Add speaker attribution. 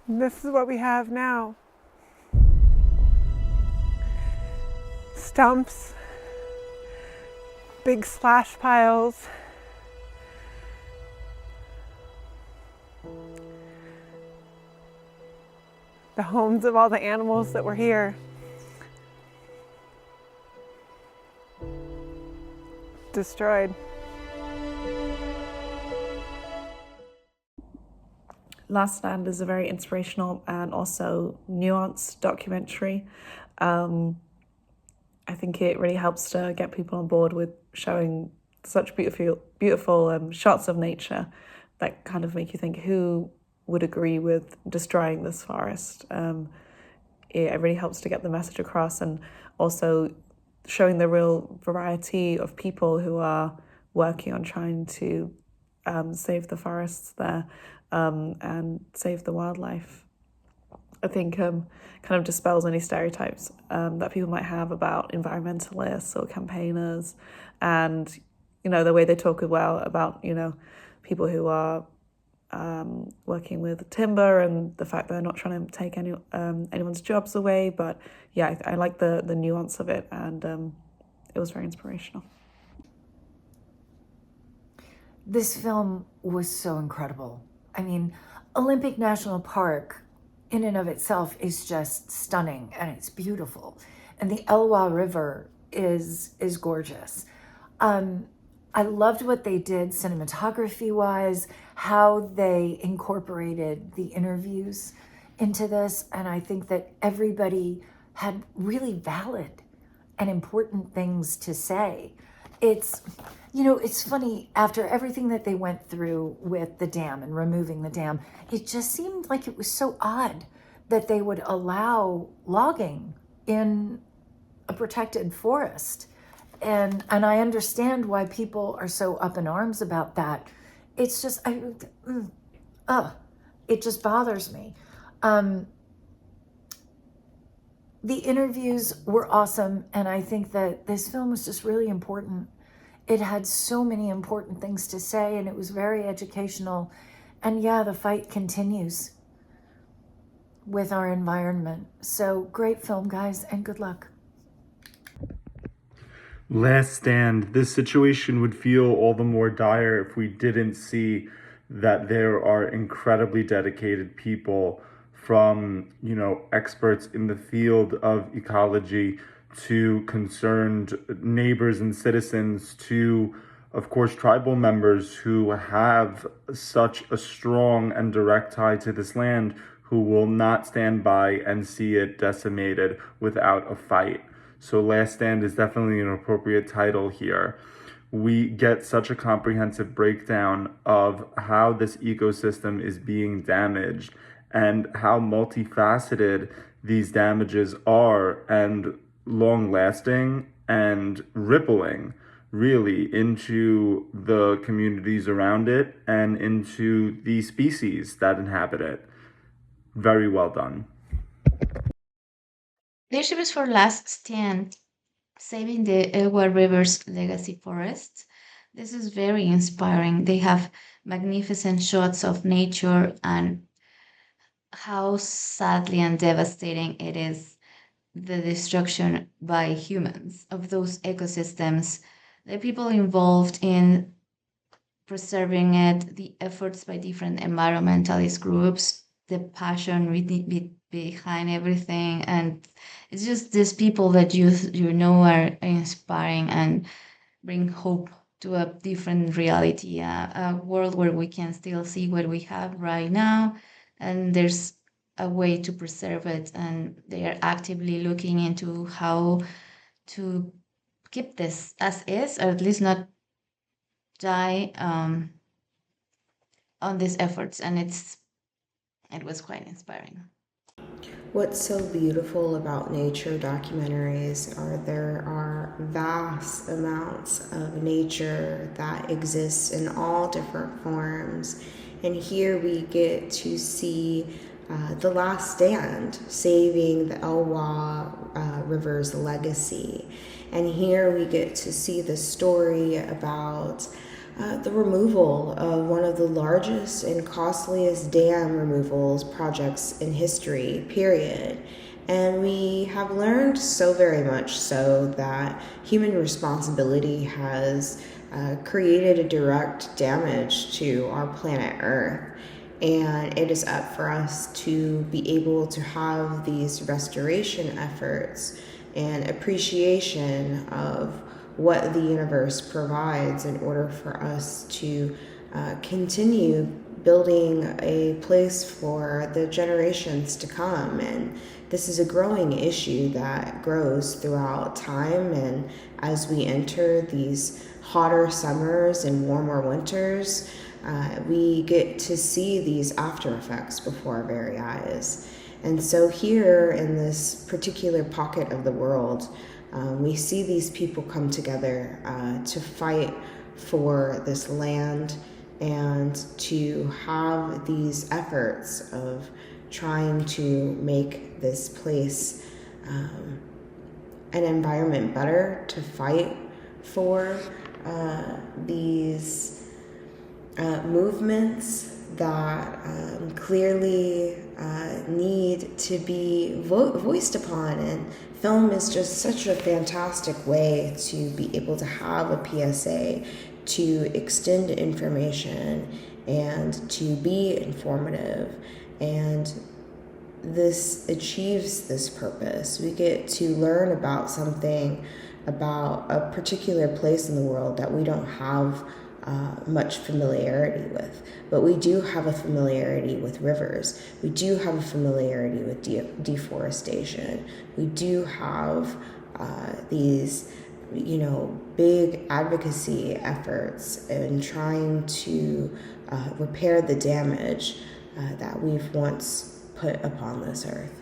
Speaker 1: And this is what we have now. Stumps, big slash piles, the homes of all the animals that were here. Destroyed.
Speaker 2: Last Stand is a very inspirational and also nuanced documentary. I think it really helps to get people on board with showing such beautiful shots of nature that kind of make you think, who would agree with destroying this forest? It really helps to get the message across, and also showing the real variety of people who are working on trying to save the forests there and save the wildlife. I think kind of dispels any stereotypes that people might have about environmentalists or campaigners, and the way they talk as well about people who are working with timber and the fact that they're not trying to take anyone's jobs away. But yeah, I like the nuance of it, and it was very inspirational.
Speaker 3: This film was so incredible. I mean, Olympic National Park in and of itself is just stunning, and it's beautiful. And the Elwha River is gorgeous. I loved what they did cinematography-wise, how they incorporated the interviews into this, and I think that everybody had really valid and important things to say. It's funny, after everything that they went through with the dam and removing the dam, it just seemed like it was so odd that they would allow logging in a protected forest. And I understand why people are so up in arms about that. It's just, it just bothers me. The interviews were awesome, and I think that this film was just really important. It had so many important things to say, and it was very educational. And yeah, the fight continues with our environment. So great film, guys, and good luck.
Speaker 4: Last Stand. This situation would feel all the more dire if we didn't see that there are incredibly dedicated people, from experts in the field of ecology to concerned neighbors and citizens to, of course, tribal members who have such a strong and direct tie to this land, who will not stand by and see it decimated without a fight. So Last Stand is definitely an appropriate title here. We get such a comprehensive breakdown of how this ecosystem is being damaged and how multifaceted these damages are, and long-lasting and rippling really into the communities around it and into the species that inhabit it. Very well done.
Speaker 5: Leadership is for Last Stand, saving the Elwha River's legacy forests. This is very inspiring. They have magnificent shots of nature and how sadly and devastating it is, the destruction by humans of those ecosystems, the people involved in preserving it, the efforts by different environmentalist groups, the passion behind everything, and it's just these people that are inspiring and bring hope to a different reality, a world where we can still see what we have right now, and there's a way to preserve it, and they are actively looking into how to keep this as is, or at least not die on these efforts, and it was quite inspiring.
Speaker 6: What's so beautiful about nature documentaries are there are vast amounts of nature that exists in all different forms. And here we get to see the last stand, saving the Elwha River's legacy. And here we get to see the story about the removal of one of the largest and costliest dam removals projects in history, period. And we have learned so very much so that human responsibility has created a direct damage to our planet Earth. And it is up for us to be able to have these restoration efforts and appreciation of what the universe provides in order for us to continue building a place for the generations to come. And this is a growing issue that grows throughout time, and as we enter these hotter summers and warmer winters, we get to see these after effects before our very eyes. And so here in this particular pocket of the world, we see these people come together to fight for this land and to have these efforts of trying to make this place an environment better, to fight for these movements that clearly need to be voiced upon. And film is just such a fantastic way to be able to have a PSA, to extend information and to be informative. And this achieves this purpose. We get to learn about something, about a particular place in the world that we don't have much familiarity with. But we do have a familiarity with rivers. We do have a familiarity with deforestation. We do have these, big advocacy efforts in trying to repair the damage that we've once put upon this earth.